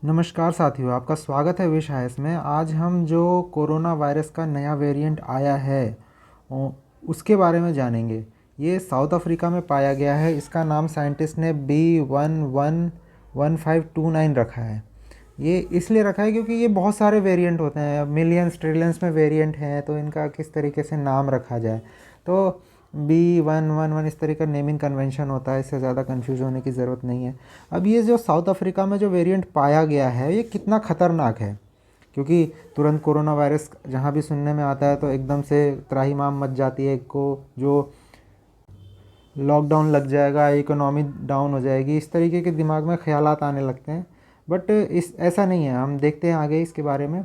नमस्कार साथियों, आपका स्वागत है विश में। आज हम जो कोरोना वायरस का नया वेरिएंट आया है उसके बारे में जानेंगे। ये साउथ अफ्रीका में पाया गया है। इसका नाम साइंटिस्ट ने B111529 रखा है। ये इसलिए रखा है क्योंकि ये बहुत सारे वेरिएंट होते हैं, मिलियंस ट्रिलियंस में वेरिएंट हैं, तो इनका किस तरीके से नाम रखा जाए। तो B111 इस तरह का नेमिंग कन्वेंशन होता है, इससे ज़्यादा कंफ्यूज होने की ज़रूरत नहीं है। अब ये जो साउथ अफ्रीका में जो वेरिएंट पाया गया है ये कितना ख़तरनाक है, क्योंकि तुरंत कोरोना वायरस जहाँ भी सुनने में आता है तो एकदम से त्राहिमाम मच जाती है को जो लॉकडाउन लग जाएगा, इकोनॉमी डाउन हो जाएगी, इस तरीके के दिमाग में ख्यालात आने लगते हैं। बट इस ऐसा नहीं है, हम देखते हैं आगे इसके बारे में।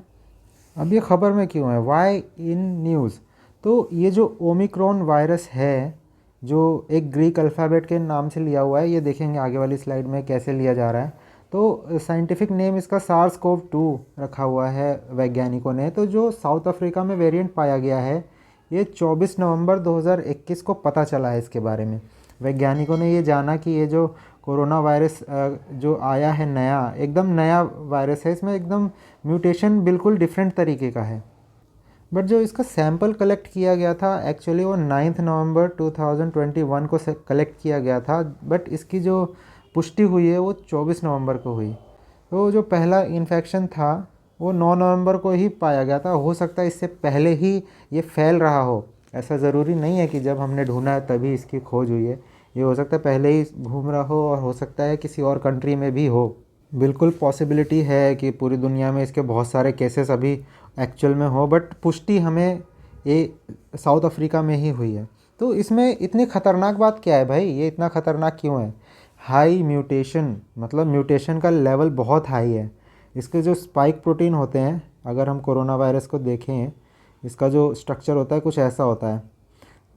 अब ये ख़बर में क्यों है, वाई इन न्यूज़। तो ये जो ओमिक्रॉन वायरस है, जो एक ग्रीक अल्फ़ाबेट के नाम से लिया हुआ है, ये देखेंगे आगे वाली स्लाइड में कैसे लिया जा रहा है। तो साइंटिफिक नेम इसका सार्स कोव 2 रखा हुआ है वैज्ञानिकों ने। तो जो साउथ अफ्रीका में वेरिएंट पाया गया है, ये 24 नवंबर 2021 को पता चला है इसके बारे में। वैज्ञानिकों ने ये जाना कि ये जो कोरोना वायरस जो आया है नया, एकदम नया वायरस है, इसमें एकदम म्यूटेशन बिल्कुल डिफरेंट तरीके का है। बट जो इसका सैंपल कलेक्ट किया गया था एक्चुअली वो 9 नवंबर 2021 को कलेक्ट किया गया था, बट इसकी जो पुष्टि हुई है वो 24 नवंबर को हुई। तो जो पहला इन्फेक्शन था वो 9 नवंबर को ही पाया गया था। हो सकता है इससे पहले ही ये फैल रहा हो, ऐसा ज़रूरी नहीं है कि जब हमने ढूंढा है तभी इसकी खोज हुई है। ये हो सकता है पहले ही घूम रहा हो, और हो सकता है किसी और कंट्री में भी हो। बिल्कुल पॉसिबिलिटी है कि पूरी दुनिया में इसके बहुत सारे केसेस अभी एक्चुअल में हो, बट पुष्टि हमें ये साउथ अफ्रीका में ही हुई है। तो इसमें इतनी ख़तरनाक बात क्या है भाई, ये इतना ख़तरनाक क्यों है? हाई म्यूटेशन, मतलब म्यूटेशन का लेवल बहुत हाई है। इसके जो स्पाइक प्रोटीन होते हैं, अगर हम कोरोना वायरस को देखें, इसका जो स्ट्रक्चर होता है कुछ ऐसा होता है।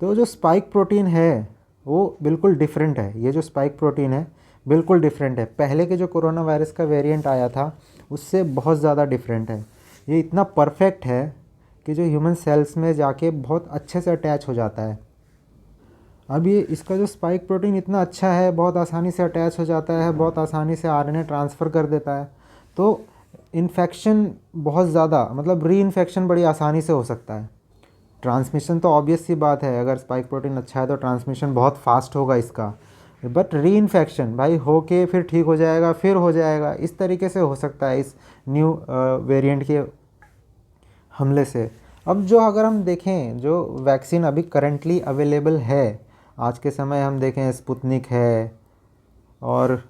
तो जो स्पाइक प्रोटीन है वो बिल्कुल डिफरेंट है। ये जो स्पाइक प्रोटीन है बिल्कुल डिफरेंट है, पहले के जो कोरोना वायरस का वेरिएंट आया था उससे बहुत ज़्यादा डिफरेंट है। ये इतना परफेक्ट है कि जो ह्यूमन सेल्स में जाके बहुत अच्छे से अटैच हो जाता है। अब ये इसका जो स्पाइक प्रोटीन इतना अच्छा है, बहुत आसानी से अटैच हो जाता है, बहुत आसानी से आरएनए ट्रांसफ़र कर देता है। तो इन्फेक्शन बहुत ज़्यादा, मतलब री इन्फेक्शन बड़ी आसानी से हो सकता है। ट्रांसमिशन तो ऑब्वियस सी बात है, अगर स्पाइक प्रोटीन अच्छा है तो ट्रांसमिशन बहुत फास्ट होगा इसका। बट री इन्फेक्शन भाई हो के फिर ठीक हो जाएगा, फिर हो जाएगा, इस तरीके से हो सकता है इस न्यू वेरिएंट के हमले से। अब जो अगर हम देखें जो वैक्सीन अभी करेंटली अवेलेबल है, आज के समय हम देखें स्पुतनिक है और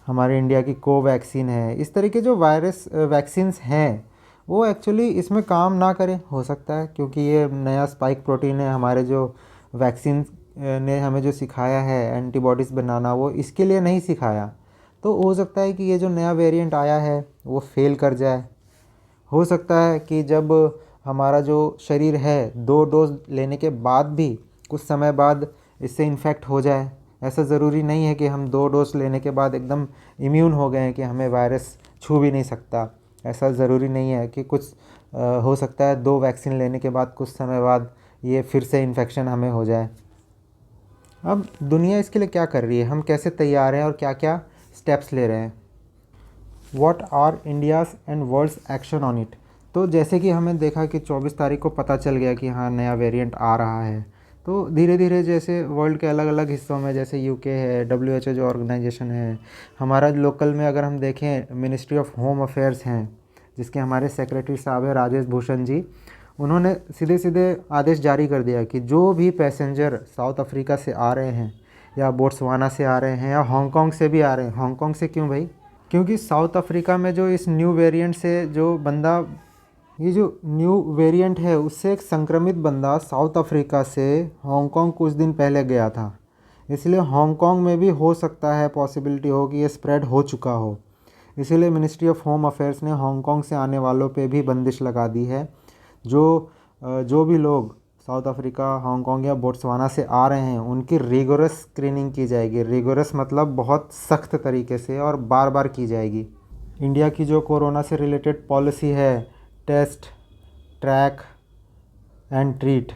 हमारे इंडिया की कोवैक्सीन है, इस तरह के जो वायरस वैक्सीन्स हैं वो एक्चुअली इसमें काम ना करें, हो सकता है क्योंकि ये नया स्पाइक प्रोटीन है। हमारे जो वैक्सीन ने हमें जो सिखाया है एंटीबॉडीज़ बनाना, वो इसके लिए नहीं सिखाया। तो हो सकता है कि ये जो नया वेरिएंट आया है वो फेल कर जाए। हो सकता है कि जब हमारा जो शरीर है 2 डोज लेने के बाद भी कुछ समय बाद इससे इन्फेक्ट हो जाए। ऐसा ज़रूरी नहीं है कि हम 2 डोज लेने के बाद एकदम इम्यून हो गए हैं कि हमें वायरस छू भी नहीं सकता। ऐसा ज़रूरी नहीं है कि कुछ हो सकता है 2 वैक्सीन लेने के बाद कुछ समय बाद ये फिर से इन्फेक्शन हमें हो जाए। अब दुनिया इसके लिए क्या कर रही है, हम कैसे तैयार हैं और क्या क्या स्टेप्स ले रहे हैं। What are India's and world's action on it. तो जैसे कि हमें देखा कि 24 तारीख को पता चल गया कि हाँ नया वेरिएंट आ रहा है, तो धीरे धीरे जैसे वर्ल्ड के अलग अलग हिस्सों में, जैसे यूके है, WHO जो ऑर्गेनाइजेशन है, हमारा लोकल में अगर हम देखें मिनिस्ट्री ऑफ होम अफेयर्स हैं, जिसके हमारे सेक्रेटरी साहब हैं राजेश भूषण जी, उन्होंने सीधे सीधे आदेश जारी कर दिया कि जो भी पैसेंजर साउथ अफ्रीका से आ रहे हैं या बोट्सवाना से आ रहे हैं या हांगकांग से भी आ रहे हैं। हांगकांग से क्यों भाई? क्योंकि साउथ अफ्रीका में जो इस न्यू वेरिएंट से जो बंदा, ये जो न्यू वेरिएंट है उससे एक संक्रमित बंदा साउथ अफ्रीका से हांगकांग कुछ दिन पहले गया था। इसलिए हांगकांग में भी हो सकता है, पॉसिबिलिटी हो कि ये स्प्रेड हो चुका हो। इसीलिए मिनिस्ट्री ऑफ होम अफेयर्स ने हांगकांग से आने वालों पे भी बंदिश लगा दी है। जो भी लोग साउथ अफ्रीका, हांगकांग या बोट्सवाना से आ रहे हैं उनकी रिगोरस स्क्रीनिंग की जाएगी। रिगोरस मतलब बहुत सख्त तरीके से और बार बार की जाएगी। इंडिया की जो कोरोना से रिलेटेड पॉलिसी है, टेस्ट, ट्रैक एंड ट्रीट,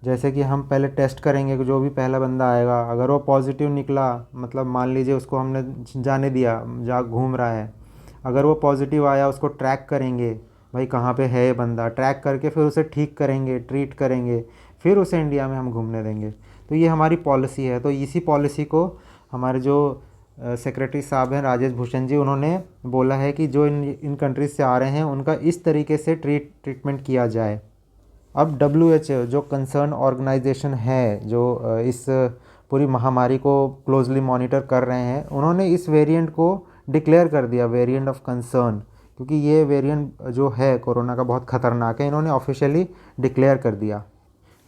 जैसे कि हम पहले टेस्ट करेंगे, जो भी पहला बंदा आएगा अगर वो पॉजिटिव निकला, मतलब मान लीजिए उसको हमने जाने दिया, जा घूम रहा है, अगर वो पॉजिटिव आया उसको ट्रैक करेंगे, भाई कहाँ पे है ये बंदा, ट्रैक करके फिर उसे ठीक करेंगे, ट्रीट करेंगे, फिर उसे इंडिया में हम घूमने देंगे। तो ये हमारी पॉलिसी है। तो इसी पॉलिसी को हमारे जो सेक्रेटरी साहब हैं राजेश भूषण जी, उन्होंने बोला है कि जो इन कंट्रीज़ से आ रहे हैं उनका इस तरीके से ट्रीटमेंट किया जाए। अब WHO जो कंसर्न ऑर्गेनाइजेशन है, जो इस पूरी महामारी को क्लोजली मॉनिटर कर रहे हैं, उन्होंने इस वेरिएंट को डिक्लेयर कर दिया वेरिएंट ऑफ कंसर्न, क्योंकि ये वेरिएंट जो है कोरोना का बहुत ख़तरनाक है, इन्होंने ऑफिशियली डिक्लेयर कर दिया।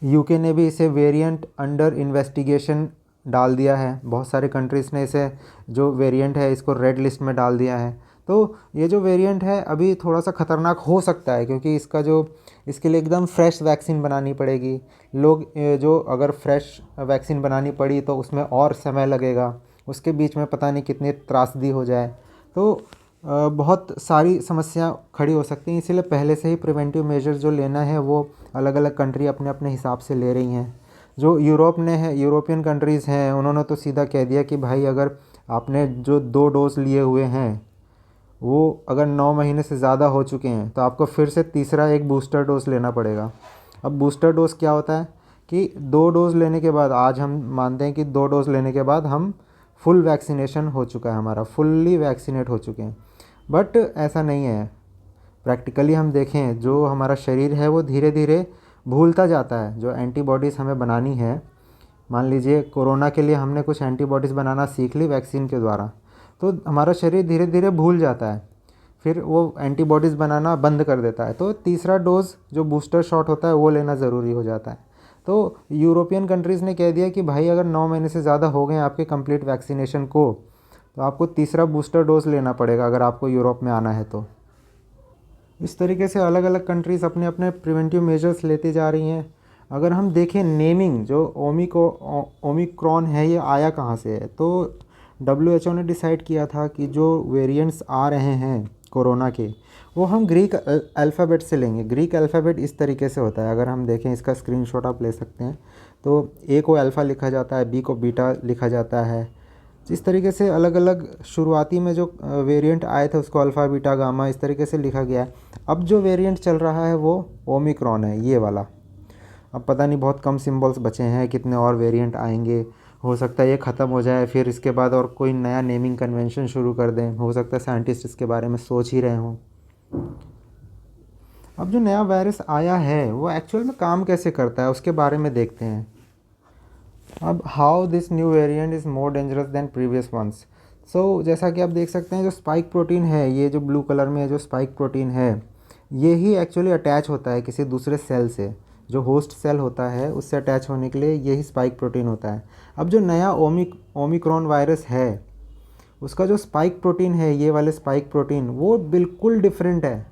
यूके ने भी इसे वेरिएंट अंडर इन्वेस्टिगेशन डाल दिया है। बहुत सारे कंट्रीज़ ने इसे जो वेरिएंट है इसको रेड लिस्ट में डाल दिया है। तो ये जो वेरिएंट है अभी थोड़ा सा ख़तरनाक हो सकता है, क्योंकि इसके लिए एकदम फ्रेश वैक्सीन बनानी पड़ेगी। लोग जो अगर फ्रेश वैक्सीन बनानी पड़ी तो उसमें और समय लगेगा, उसके बीच में पता नहीं कितनी त्रासदी हो जाए, तो बहुत सारी समस्या खड़ी हो सकती हैं। इसीलिए पहले से ही प्रिवेंटिव मेजर्स जो लेना है वो अलग अलग कंट्री अपने अपने हिसाब से ले रही हैं। जो यूरोपियन कंट्रीज़ हैं, उन्होंने तो सीधा कह दिया कि भाई अगर आपने जो 2 डोज़ लिए हुए हैं वो अगर 9 महीने से ज़्यादा हो चुके हैं तो आपको फिर से तीसरा एक बूस्टर डोज़ लेना पड़ेगा। अब बूस्टर डोज़ क्या होता है कि 2 डोज़ लेने के बाद, आज हम मानते हैं कि 2 डोज़ लेने के बाद हम फुल वैक्सीनेशन हो चुका है, हमारा फुल्ली वैक्सीनेट हो चुके हैं। बट ऐसा नहीं है। प्रैक्टिकली हम देखें, जो हमारा शरीर है वो धीरे धीरे भूलता जाता है। जो एंटीबॉडीज़ हमें बनानी है, मान लीजिए कोरोना के लिए हमने कुछ एंटीबॉडीज़ बनाना सीख ली वैक्सीन के द्वारा, तो हमारा शरीर धीरे धीरे भूल जाता है, फिर वो एंटीबॉडीज़ बनाना बंद कर देता है। तो तीसरा डोज़ जो बूस्टर शॉट होता है वो लेना ज़रूरी हो जाता है। तो यूरोपियन कंट्रीज़ ने कह दिया कि भाई अगर 9 महीने से ज़्यादा हो गए आपके कंप्लीट वैक्सीनेशन को, तो आपको तीसरा बूस्टर डोज़ लेना पड़ेगा अगर आपको यूरोप में आना है। तो इस तरीके से अलग अलग कंट्रीज़ अपने अपने प्रिवेंटिव मेजर्स लेती जा रही हैं। अगर हम देखें नेमिंग, जो ओमिक्रॉन है ये आया कहाँ से है, तो WHO ने डिसाइड किया था कि जो वेरिएंट्स आ रहे हैं कोरोना के, वो हम ग्रीक अल्फ़ाबेट से लेंगे। ग्रीक अल्फ़ाबेट इस तरीके से होता है, अगर हम देखें इसका स्क्रीनशॉट आप ले सकते हैं, तो ए को अल्फ़ा लिखा जाता है, बी को बीटा लिखा जाता है। इस तरीके से अलग अलग शुरुआती में जो वेरिएंट आए थे उसको अल्फ़ा बीटा गामा इस तरीके से लिखा गया है। अब जो वेरिएंट चल रहा है वो ओमिक्रॉन है, ये वाला। अब पता नहीं, बहुत कम सिंबल्स बचे हैं, कितने और वेरिएंट आएंगे। हो सकता है ये ख़त्म हो जाए, फिर इसके बाद और कोई नया नेमिंग कन्वेंशन शुरू कर दें। हो सकता है साइंटिस्ट इसके बारे में सोच ही रहे हों। अब जो नया वायरस आया है वो एक्चुअल में काम कैसे करता है उसके बारे में देखते हैं। अब how this new variant is more dangerous than previous ones. So जैसा कि आप देख सकते हैं, जो स्पाइक प्रोटीन है, ये जो ब्लू कलर में है, जो स्पाइक प्रोटीन है, ये ही एक्चुअली अटैच होता है किसी दूसरे सेल से। जो होस्ट सेल होता है उससे अटैच होने के लिए यही स्पाइक प्रोटीन होता है। अब जो नया ओमिक्रॉन वायरस है, उसका जो स्पाइक प्रोटीन है, ये वाले स्पाइक प्रोटीन, वो बिल्कुल डिफरेंट है।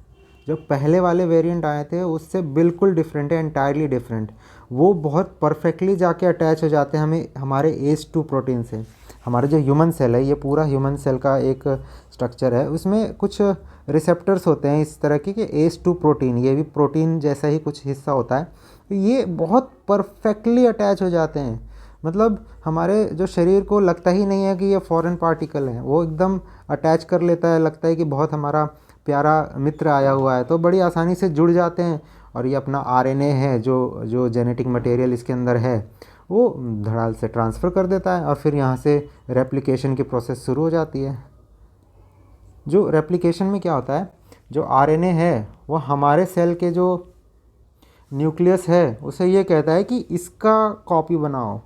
जो पहले वाले वेरिएंट आए थे उससे बिल्कुल डिफरेंट है, एंटायरली डिफरेंट। वो बहुत परफेक्टली जाके अटैच हो जाते हैं हमें हमारे ACE2 प्रोटीन से। हमारा जो ह्यूमन सेल है, ये पूरा ह्यूमन सेल का एक स्ट्रक्चर है, उसमें कुछ रिसेप्टर्स होते हैं इस तरह के कि ACE2 प्रोटीन, ये भी प्रोटीन जैसा ही कुछ हिस्सा होता है। तो ये बहुत परफेक्टली अटैच हो जाते हैं, मतलब हमारे जो शरीर को लगता ही नहीं है कि ये फॉरेन पार्टिकल है, वो एकदम अटैच कर लेता है, लगता है कि बहुत हमारा प्यारा मित्र आया हुआ है। तो बड़ी आसानी से जुड़ जाते हैं, और ये अपना RNA है, जो जेनेटिक मटेरियल इसके अंदर है, वो धड़ाल से ट्रांसफ़र कर देता है, और फिर यहाँ से रेप्लिकेशन की प्रोसेस शुरू हो जाती है। जो रेप्लिकेशन में क्या होता है, जो RNA है वो हमारे सेल के जो न्यूक्लियस है उसे ये कहता है कि इसका कॉपी बनाओ,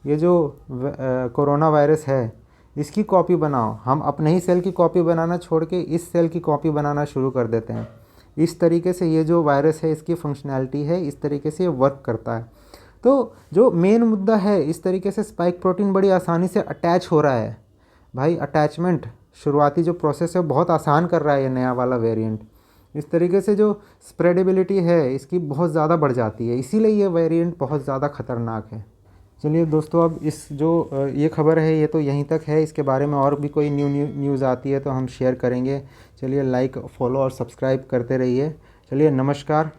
ये जो कोरोना वायरस है इसकी कॉपी बनाओ। हम अपने ही सेल की कॉपी बनाना छोड़ के इस सेल की कॉपी बनाना शुरू कर देते हैं। इस तरीके से ये जो वायरस है इसकी फंक्शनैलिटी है, इस तरीके से ये वर्क करता है। तो जो मेन मुद्दा है, इस तरीके से स्पाइक प्रोटीन बड़ी आसानी से अटैच हो रहा है। भाई अटैचमेंट, शुरुआती जो प्रोसेस है बहुत आसान कर रहा है ये नया वाला वेरिएंट। इस तरीके से जो स्प्रेडेबिलिटी है इसकी बहुत ज़्यादा बढ़ जाती है, इसीलिए ये वेरिएंट बहुत ज़्यादा ख़तरनाक है। चलिए दोस्तों, अब इस जो ये खबर है ये तो यहीं तक है। इसके बारे में और भी कोई न्यूज़ आती है तो हम शेयर करेंगे। चलिए लाइक, फॉलो और सब्सक्राइब करते रहिए। चलिए नमस्कार।